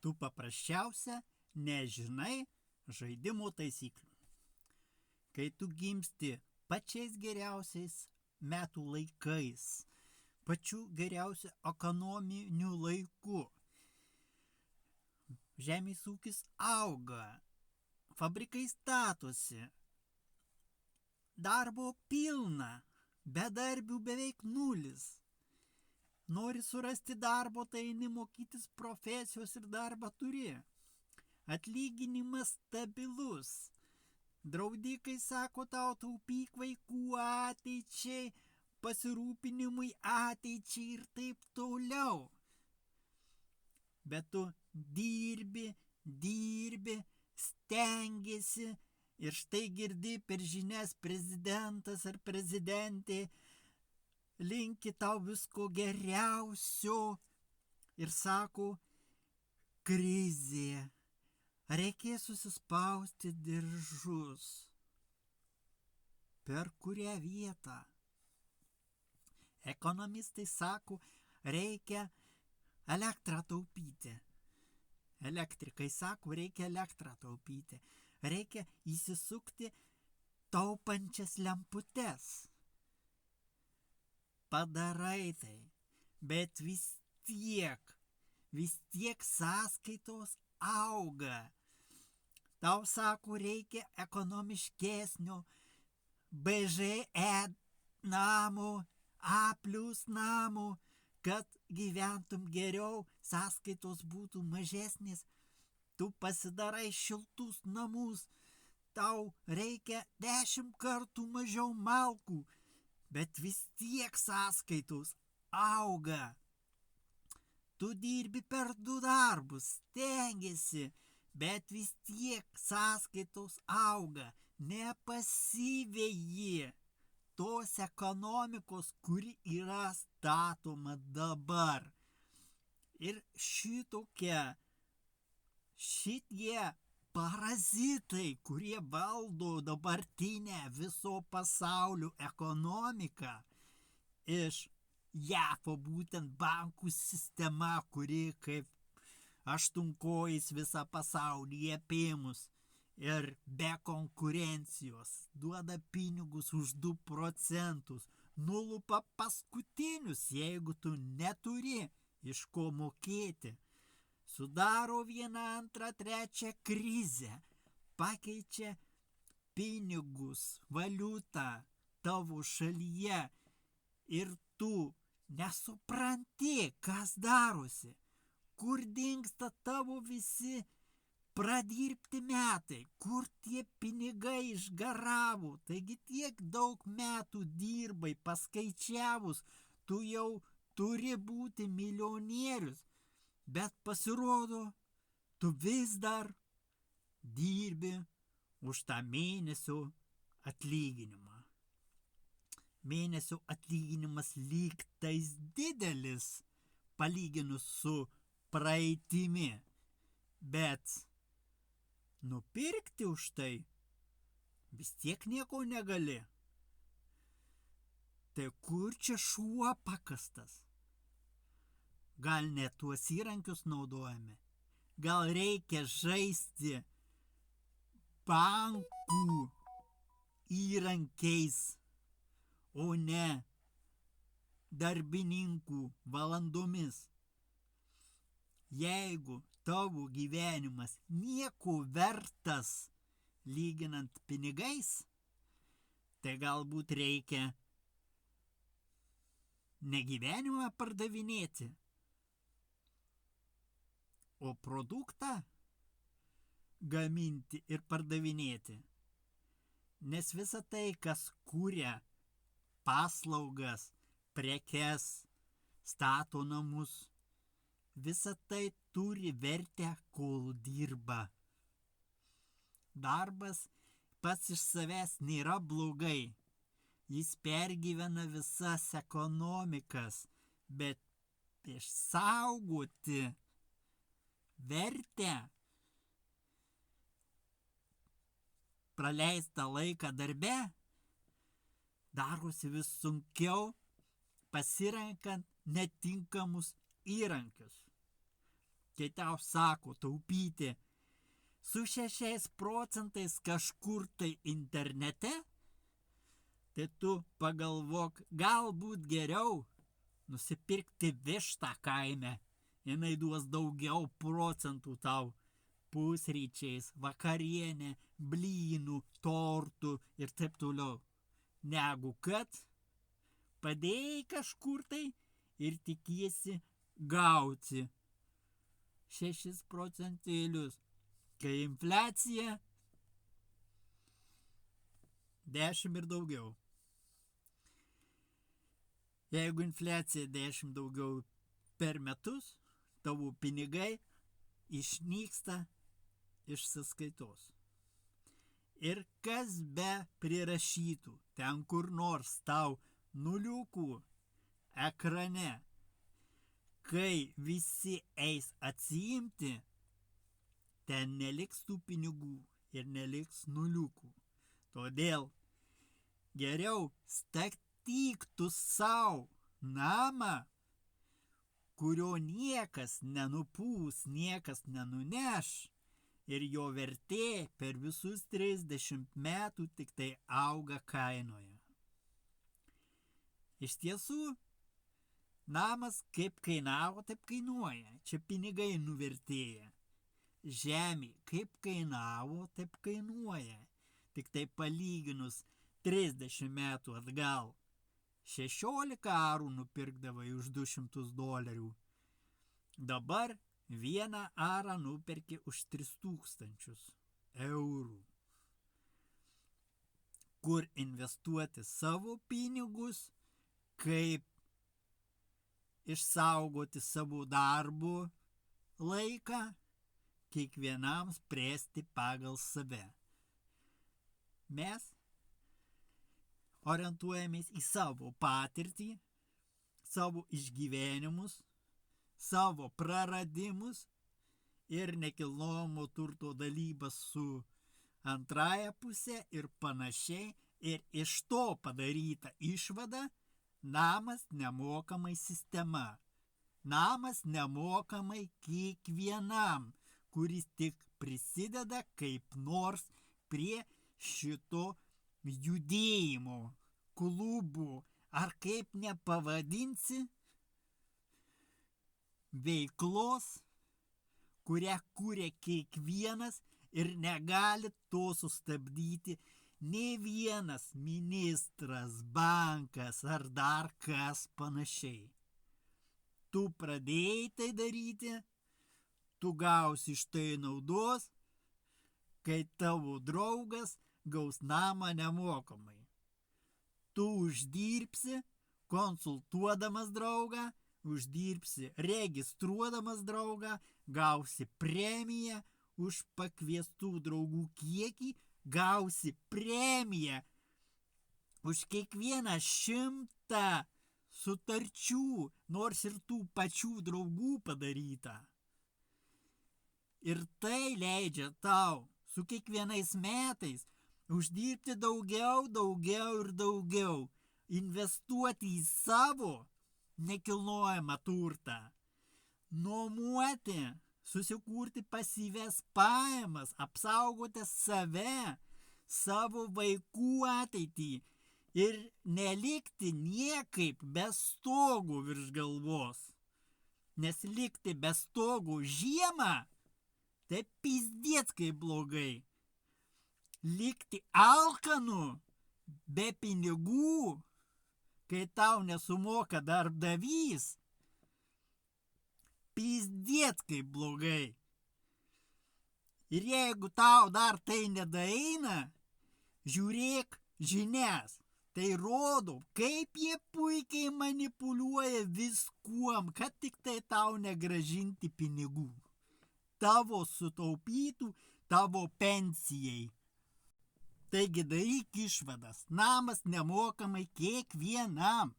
Tu paprasčiausia nežinai žaidimo taisyklių. Kai tu gimsti pačiais geriausiais metų laikais, pačiu geriausiu ekonominiu laiku, žemės ūkis auga, fabrikai statosi, darbo pilna, bedarbių beveik nulis. Nori surasti darbo, tai eini mokytis profesijos ir darbą turi. Atlyginimas stabilus. Draudikai sako tau, taupyk vaikų ateičiai, pasirūpinimui ateičiai ir taip toliau. Bet tu dirbi, stengiasi ir štai girdi per žinias prezidentas ar prezidentė linki tau visko geriausio ir sako, krizė, reikės susispausti diržus. Per kurią vietą? Ekonomistai sako, reikia elektrą taupyti. Elektrikai sako, reikia elektrą taupyti. Reikia įsisukti taupančias lemputes. Padarai tai, bet vis tiek sąskaitos auga. Tau sako, reikia ekonomiškesnio BŽE namo, A+ namo, kad gyventum geriau, sąskaitos būtų mažesnės. Tu pasidarai šiltus namus, tau reikia 10 kartų mažiau malkų, bet vis tiek sąskaitos auga. Tu dirbi per 2 darbus, stengiasi, bet vis tiek sąskaitos auga. Nepasiveji tos ekonomikos, kuri yra statoma dabar. Ir šitie parazitai, kurie valdo dabartinę viso pasaulio ekonomiką iš JAV, būtent bankų sistema, kuri kaip aštunkojais visą pasaulį apėmus ir be konkurencijos duoda pinigus už 2%, nulupa paskutinius, jeigu tu neturi iš ko mokėti. Sudaro 1, 2, 3 krizę, pakeičia pinigus, valiutą tavo šalyje ir tu nesupranti, kas darosi, kur dingsta tavo visi pradirbti metai, kur tie pinigai išgaravo. Taigi tiek daug metų dirbai, paskaičiavus, tu jau turi būti milijonierius. Bet pasirodo, tu vis dar dirbi už tą mėnesio atlyginimą. Mėnesio atlyginimas lyg tais didelis, palyginus su praeitimi. Bet nupirkti už tai vis tiek nieko negali. Tai kur čia šuo pakastas? Gal net tuos įrankius naudojame? Gal reikia žaisti bankų įrankiais, o ne darbininkų valandomis? Jeigu tavo gyvenimas nieko vertas lyginant pinigais, tai galbūt reikia ne gyvenimą pardavinėti, o produktą gaminti ir pardavinėti. Nes visa tai, kas kuria paslaugas, prekes, stato namus, visa tai turi vertę, kol dirba. Darbas pats iš savęs nėra blogai. Jis pergyvena visas ekonomikas, bet išsaugoti vertę, praleistą laiką darbe, darosi vis sunkiau, pasirenkant netinkamus įrankius. kai tau sako taupyti su 6% kažkur tai internete, tai tu pagalvok, galbūt geriau nusipirkti vištą kaime. Jinai duos daugiau procentų tau pusryčiais, vakarienė, blynų, tortų ir taip toliau. Negu kad padėjai kažkur tai ir tikiesi gauti 6%, kai infliacija 10 ir daugiau. Jeigu infliacija 10 daugiau per metus, tavo pinigai išnyksta iš sąskaitos. Ir kas be prirašytų ten kur nors tau nuliukų ekrane, kai visi eis atsiimti, ten neliks tų pinigų ir neliks nuliukų. Todėl geriau statyk tu savo namą, kurio niekas nenupūs, niekas nenuneš, ir jo vertė per visus 30 metų tik tai auga kainoje. Iš tiesų, namas kaip kainavo, taip kainuoja. Čia pinigai nuvertėja. Žemė kaip kainavo, taip kainuoja. Tik tai palyginus 30 metų atgal 16 arų nupirkdavai už $200. Dabar 1 arą nuperki už 3000 eurų. Kur investuoti savo pinigus, kaip išsaugoti savo darbo laiką, kiekvienam spręsti pagal save. Mes orientuojamės į savo patirtį, savo išgyvenimus, savo praradimus ir nekilnojamo turto dalybas su antraja pusė ir panašiai. Ir iš to padaryta išvada namas nemokamai sistema. Namas nemokamai kiekvienam, kuris tik prisideda kaip nors prie šito judėjimo, klubų, ar kaip nepavadinsi, veiklos, kurią kūrė kiekvienas ir negali to sustabdyti nei vienas ministras, bankas ar dar kas panašiai. Tu pradėjai tai daryti, tu gausi iš tai naudos, kai tavo draugas gaus namą nemokamai. Tu uždirbsi konsultuodamas draugą, uždirbsi registruodamas draugą, gausi premiją už pakviestų draugų kiekį, gausi premiją už kiekvieną 100 sutarčių, nors ir tų pačių draugų padaryta. Ir tai leidžia tau su kiekvienais metais uždirbti daugiau ir daugiau, investuoti į savo nekilnojamą turtą, nuomuoti, susikurti pasyvias pajamas, apsaugoti save, savo vaikų ateitį ir nelikti niekaip be stogų virš galvos. Nes likti be stogų žiemą, tai pizdiec kaip blogai. Likti alkanu, be pinigų, kai tau nesumoka darbdavys, pizdiec kaip blogai. Ir jeigu tau dar tai nedaeina, žiūrėk žinias. Tai rodo, kaip jie puikiai manipuliuoja viskuom, kad tik tai tau negrąžinti pinigų. Tavo sutaupytų, tavo pensijai. Taigi daryk išvadas, namas nemokamai kiekvienam.